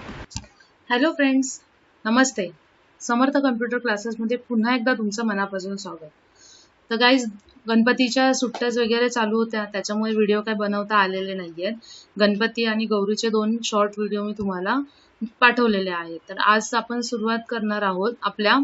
Hello friends, नमस्ते. समर्थ computer क्लासेसमध्ये पुन्हा एकदा तुमचं मनापासून स्वागत. तर गाईज, गणपतीच्या सुट्ट्याच वगैरे चालू होत्या, त्याच्यामुळे व्हिडिओ काय बनवता आलेले नाहीयेत. गणपती आणि गौरीचे 2 शॉर्ट व्हिडिओ मी तुम्हाला पाठवलेले आहेत. तर आज आपण सुरुवात करणार आहोत आपल्या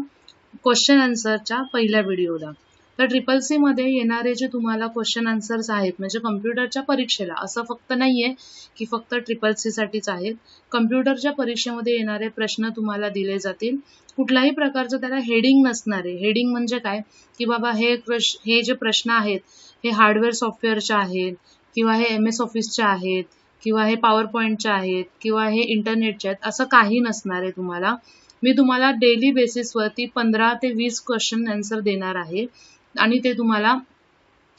क्वेश्चन आन्सरच्या पहिल्या व्हिडिओला. तर CCC मध्ये येणारे जे तुम्हाला क्वेश्चन आन्सर्स आहेत, म्हणजे कम्प्युटरच्या परीक्षेला, असं फक्त नाहीये की फक्त CCC साठीच आहेत. कम्प्युटरच्या परीक्षेमध्ये येणारे प्रश्न तुम्हाला दिले जातील. कुठल्याही प्रकारचं त्याला हेडिंग नसणार आहे. हेडिंग म्हणजे काय, की बाबा हे जे प्रश्न आहेत हे हार्डवेअर सॉफ्टवेअरचे आहेत, किंवा हे MS ऑफिसचे आहेत, किंवा हे पॉवर पॉईंटचे आहेत, किंवा हे इंटरनेटचे आहेत, असं काही नसणार आहे तुम्हाला. मी तुम्हाला डेली बेसिसवरती 15 ते 20 क्वेश्चन आन्सर देणार आहे आणि ते तुम्हाला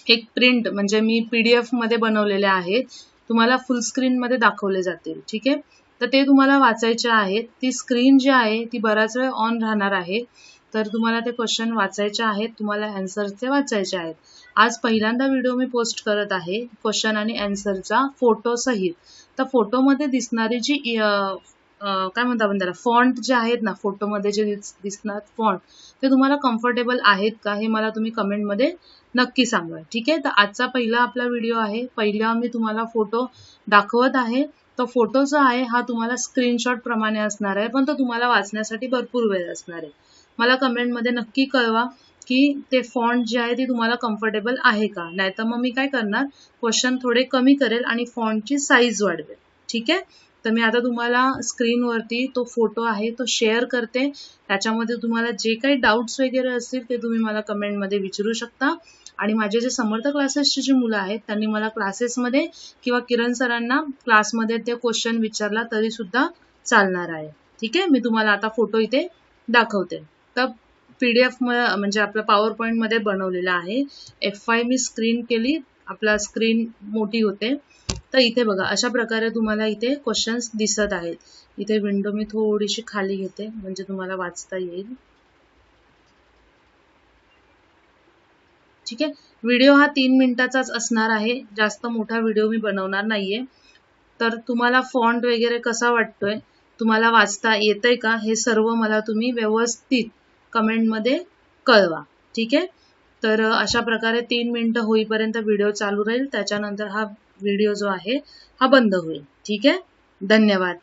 एक प्रिंट म्हणजे मी PDF मध्ये बनवलेले आहेत, तुम्हाला फुल स्क्रीन मध्ये दाखवले जातील. ठीक आहे, तर ते तुम्हाला वाचायचे आहेत. ती स्क्रीन जी आहे ती बराच वेळ ऑन राहणार आहे, तर तुम्हाला ते क्वेश्चन वाचायचे आहेत, तुम्हाला आन्सर ते वाचायचे आहेत. आज पहिल्यांदा व्हिडिओ मी पोस्ट करत आहे क्वेश्चन आणि आन्सरचा फोटो सहित. तर फोटोमध्ये दिसणारी जी काय म्हणतो आपण त्याला, फॉन्ट जे आहेत ना, फोटोमध्ये जे दिसणार फॉन्ट, ते तुम्हाला कम्फर्टेबल आहेत का हे मला तुम्ही कमेंटमध्ये नक्की सांगा. ठीक आहे, तर आजचा पहिला आपला व्हिडिओ आहे. पहिला मी तुम्हाला फोटो दाखवत आहे. तो फोटो जो आहे हा तुम्हाला स्क्रीनशॉट प्रमाणे असणार आहे, पण तो तुम्हाला वाचण्यासाठी भरपूर वेळ असणार आहे. मला कमेंटमध्ये नक्की कळवा की ते फॉन्ट जे आहे ते तुम्हाला कम्फर्टेबल आहे का. नाहीतर मग मी काय करणार, क्वेश्चन थोडे कमी करेल आणि फॉन्टची साईज वाढवेल. ठीक आहे, तर मी आता तुम्हाला स्क्रीनवरती तो फोटो आहे तो शेअर करते. त्याच्यामध्ये तुम्हाला जे काही डाऊट्स वगैरे असतील ते तुम्ही मला कमेंटमध्ये विचारू शकता. आणि माझे जे समर्थ क्लासेसची जी मुलं आहेत त्यांनी मला क्लासेसमध्ये किंवा किरण सरांना क्लासमध्ये ते क्वेश्चन विचारला तरी सुद्धा चालणार आहे. ठीक आहे, मी तुम्हाला आता फोटो इथे दाखवते. तर PDF म्हणजे आपलं पॉवर पॉईंट मध्ये बनवलेलं आहे. F5 मी स्क्रीन केली, आपला स्क्रीन मोठी होते. तर इथे बघा, अशा प्रकारे तुम्हाला इथे क्वेश्चन्स दिसत आहेत. इथे विंडो मी थोडीशी खाली घेते म्हणजे तुम्हाला वाचता येईल. ठीक आहे, व्हिडिओ हा 3 मिनिटाचाच असणार आहे, जास्त मोठा व्हिडिओ मी बनवणार नाहीये. तर तुम्हाला फॉन्ट वगैरे कसा वाटतोय, तुम्हाला वाचता येतंय का, हे सर्व मला तुम्ही व्यवस्थित कमेंटमध्ये कळवा. ठीक आहे, तर अशा प्रकारे 3 मिनिटं होईपर्यंत व्हिडिओ चालू राहील. त्याच्यानंतर हा व्हिडिओ जो आहे हा बंद होईल. ठीक आहे, धन्यवाद.